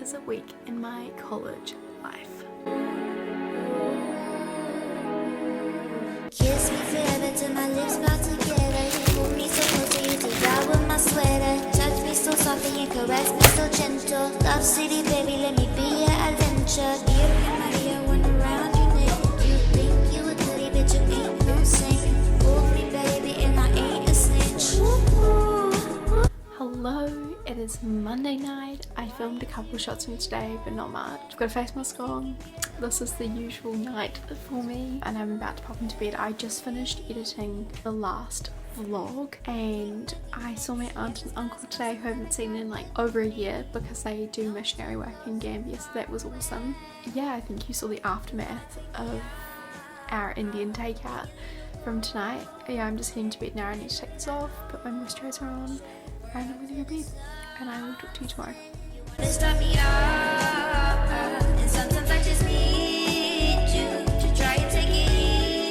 is a week in my college life. Kiss me forever till my lips bow together. Hold me so close to you to die with my sweater. Touch me so softly and caress me so gentle. Love city, baby, let me be your adventure. You're my ear when around you naked. You think you a goodie, but you ain't no saint. Hold me, baby, and I ain't a snitch. Hello, it is Monday night. I filmed a couple shots from today, but not much. I've got a face mask on. This is the usual night for me, and I'm about to pop into bed. I just finished editing the last vlog, and I saw my aunt and uncle today who I haven't seen in like over a year because they do missionary work in Gambia, so that was awesome. Yeah, I think you saw the aftermath of our Indian takeout from tonight. Yeah, I'm just heading to bed now. I need to take this off, put my moisturizer on, and I'm gonna go to bed, and I will talk to you tomorrow. Stop me up, and sometimes I just need you to try and take it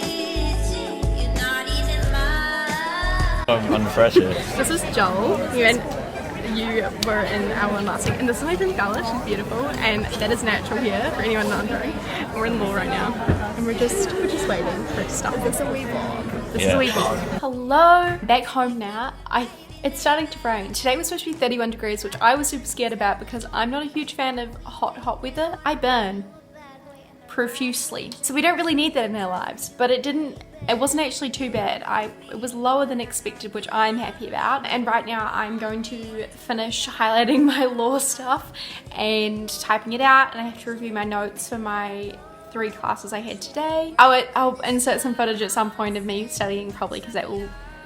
easy. You're not even mine. I'm under pressure. This is Joel. You were in our one last week, and this is my friend Gala. She's beautiful, and that is natural here for anyone not wondering. We're in law right now, and we're just waiting for it to start. This is a wee vlog. This is a wee vlog. Hello, back home now. It's starting to rain. Today was supposed to be 31 degrees, which I was super scared about because I'm not a huge fan of hot weather. I burn profusely, so we don't really need that in our lives. But it wasn't actually too bad. It was lower than expected, which I'm happy about. And right now I'm going to finish highlighting my law stuff and typing it out, and I have to review my notes for my 3 classes I had today. I'll insert some footage at some point of me studying, probably, because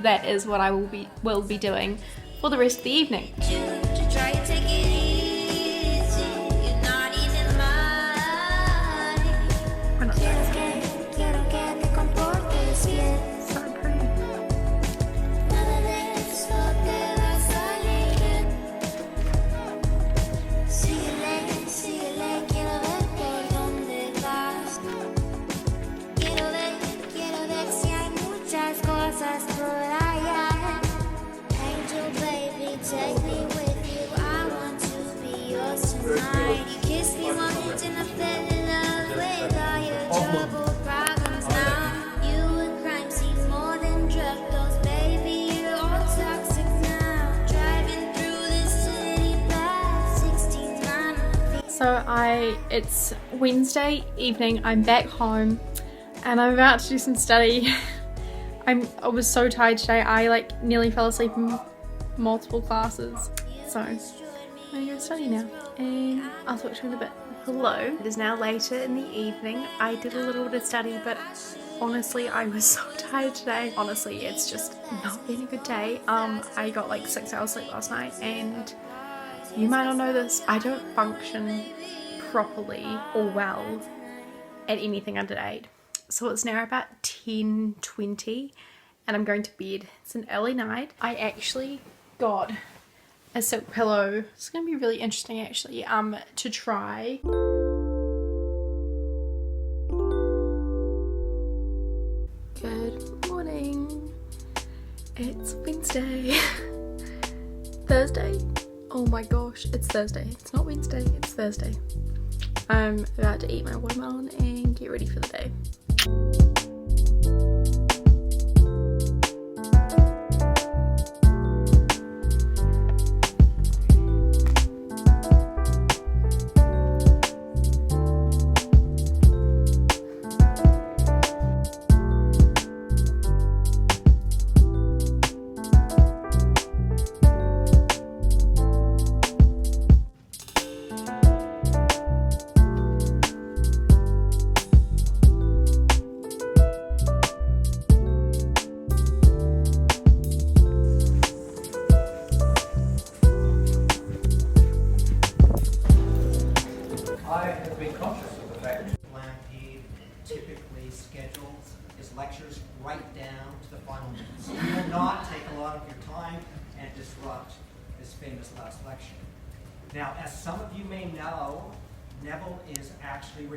that is what I will be doing for the rest of the evening. To try and take it easy. You're not even mine. We're not Quiero que te comportes bien. so pretty. Nada de esto te va a salir bien. Síguele, quiero ver por dónde vas. Quiero ver si hay muchas cosas por allá. Angel baby, take me with you. I want to be yours tonight. You kissed me once and I fell in love with all your troubled problems now. You and crime seem more than drug dose, baby. You're all toxic now. Driving through the city past 69. So it's Wednesday evening, I'm back home, and I'm about to do some study. I was so tired today, I nearly fell asleep in multiple classes. So I'm gonna go study now, and I'll talk to you in a bit. Hello, it is now later in the evening. I did a little bit of study, but honestly I was so tired today. Honestly, it's just not been a good day. I got 6 hours sleep last night, and you might not know this, I don't function properly or well at anything under 8. So it's now about 10:20 and I'm going to bed. It's an early night. I actually got a silk pillow. It's going to be really interesting actually to try. Good morning. It's Wednesday. Thursday. Oh my gosh, it's Thursday. It's not Wednesday, it's Thursday. I'm about to eat my watermelon and get ready for the day. Schedules his lectures right down to the final minutes. He will not take a lot of your time and disrupt his famous last lecture. Now, as some of you may know, Neville is actually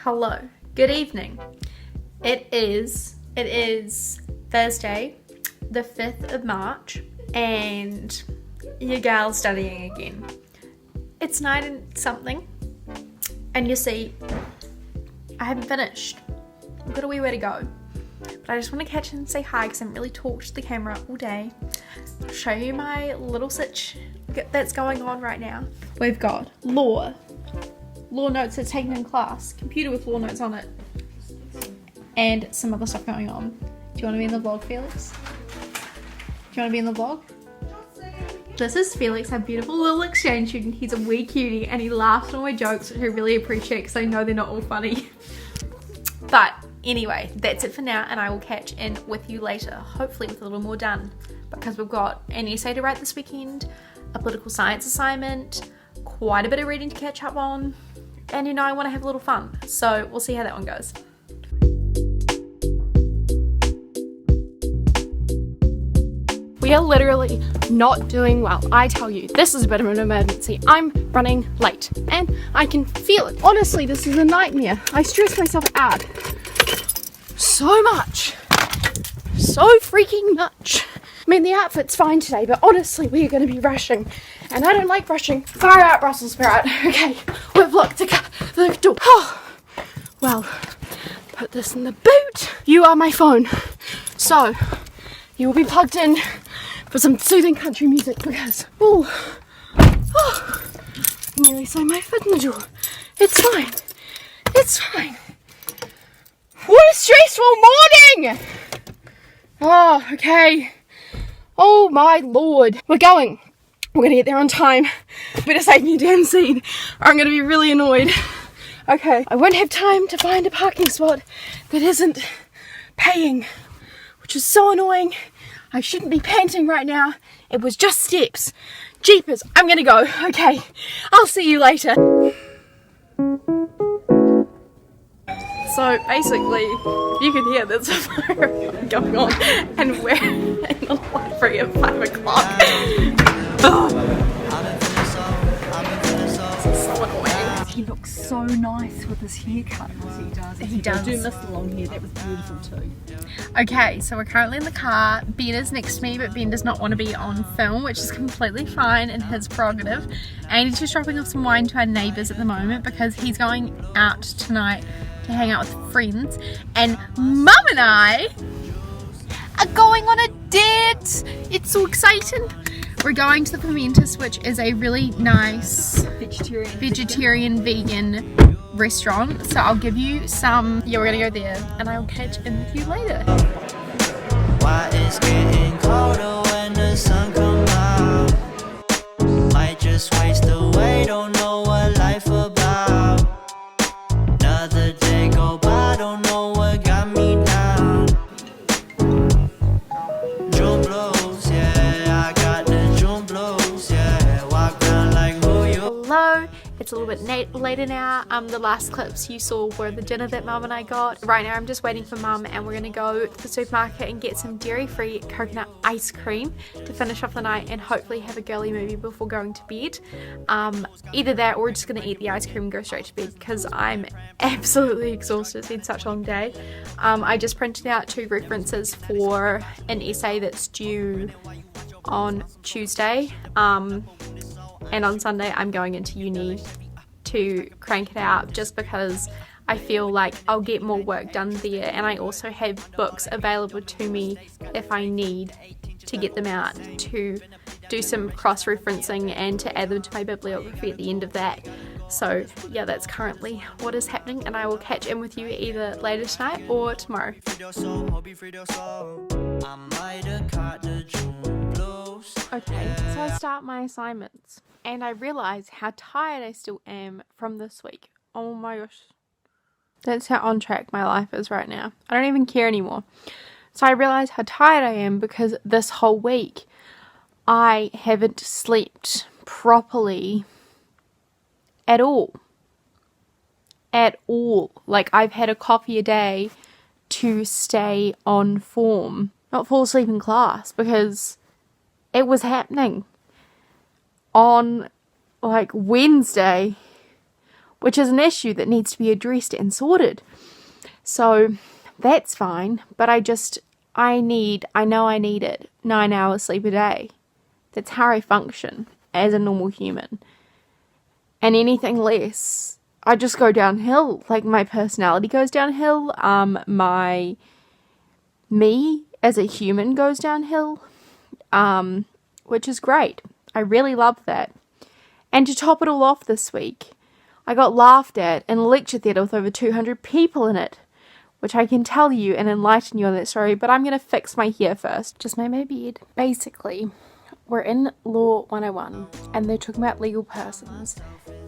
Hello, good evening. It is Thursday, the 5th of March, and your gal's studying again. It's 9 and something, and you see, I haven't finished. I've got a wee way to go, but I just want to catch and say hi because I haven't really talked to the camera all day. I'll show you my little sitch that's going on right now. We've got law notes that's taken in class, computer with law notes on it, and some other stuff going on. Do you want to be in the vlog, Felix? Do you want to be in the vlog? This is Felix, our beautiful little exchange student. He's a wee cutie and he laughs at all my jokes, which I really appreciate because I know they're not all funny. But anyway, that's it for now, and I will catch in with you later, hopefully with a little more done, because we've got an essay to write this weekend, a political science assignment, quite a bit of reading to catch up on, and you know I want to have a little fun, so we'll see how that one goes. We are literally not doing well. I tell you, this is a bit of an emergency. I'm running late and I can feel it. Honestly, this is a nightmare. I stress myself out so much. So freaking much. I mean, the outfit's fine today, but honestly, we are going to be rushing. And I don't like rushing. Far out, Brussels sprout. Okay, we've locked the door. Oh, well, put this in the boot. You are my phone. So, you will be plugged in for some soothing country music because, nearly saw my foot in the door. It's fine. It's fine. What a stressful morning! Oh, okay. Oh my lord. We're gonna get there on time. Better save me a damn seat or I'm gonna be really annoyed. Okay, I won't have time to find a parking spot that isn't paying, which is so annoying. I shouldn't be panting right now. It was just steps. Jeepers, I'm gonna go. Okay, I'll see you later. So basically, you can hear there's a fire going on and we're in the library at 5 o'clock. So annoying. He looks so nice with his haircut. He does. I do miss the long hair, that was beautiful too. Okay, so we're currently in the car. Ben is next to me, but Ben does not want to be on film, which is completely fine and his prerogative. And he's just dropping off some wine to our neighbours at the moment because he's going out tonight to hang out with friends. And Mum and I are going on a date. It's so exciting. We're going to the Pimentus, which is a really nice vegetarian vegan restaurant. So I'll give you some. Yeah, we're gonna go there and I'll catch in with you later. Why it's getting colder when the sun comes out. Might just waste away, don't know what life about. Another day go by, don't know what got me down. June blues, yeah, I got the June blues, yeah. Walk around like who you. Hello, it's a little bit later now. The last clips you saw were the dinner that Mum and I got. Right now I'm just waiting for Mum and we're gonna go to the supermarket and get some dairy-free coconut ice cream to finish off the night and hopefully have a girly movie before going to bed. Either that or we're just gonna eat the ice cream and go straight to bed because I'm absolutely exhausted. It's been such a long day. I just printed out 2 references for an essay that's due on Tuesday. And on Sunday I'm going into uni to crank it out just because I feel like I'll get more work done there, and I also have books available to me if I need to get them out to do some cross-referencing and to add them to my bibliography at the end of that. So yeah, that's currently what is happening, and I will catch in with you either later tonight or tomorrow. Okay, so I start my assignments and I realise how tired I still am from this week. Oh my gosh. That's how on track my life is right now. I don't even care anymore. So I realise how tired I am because this whole week I haven't slept properly at all. At all. Like, I've had a coffee a day to stay on form. Not fall asleep in class because it was happening. On like Wednesday, which is an issue that needs to be addressed and sorted. So that's fine, but I know I need it 9 hours sleep a day. That's how I function as a normal human. And anything less, I just go downhill. Like, my personality goes downhill. Me as a human goes downhill. Which is great. I really love that. And to top it all off this week, I got laughed at in a lecture theatre with over 200 people in it, which I can tell you and enlighten you on that story, but I'm going to fix my hair first. Just made my bed. Basically, we're in Law 101, and they're talking about legal persons,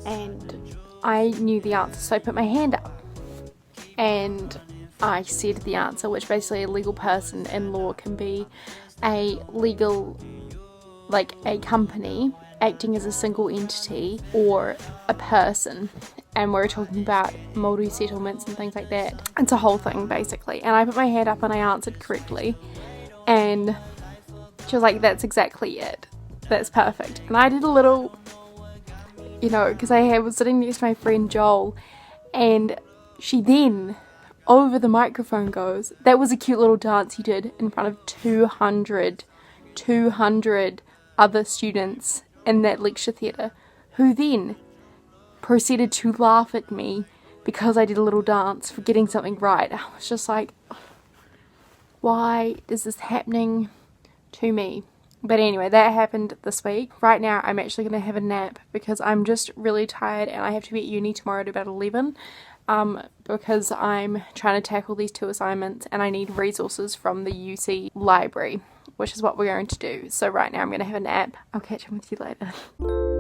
and I knew the answer, so I put my hand up, and I said the answer, which basically a legal person in law can be a legal, like a company acting as a single entity, or a person, and we're talking about Māori settlements and things like that. It's a whole thing basically, and I put my hand up and I answered correctly, and she was like, that's exactly it, that's perfect. And I did a little, because I was sitting next to my friend Joel, and she then over the microphone goes, that was a cute little dance you did in front of 200 other students in that lecture theatre, who then proceeded to laugh at me because I did a little dance for getting something right. I was just like, why is this happening to me? But anyway, that happened this week. Right now I'm actually going to have a nap because I'm just really tired, and I have to be at uni tomorrow at about 11 because I'm trying to tackle these 2 assignments, and I need resources from the UC library, which is what we're going to do. So right now I'm going to have a nap. I'll catch up with you later.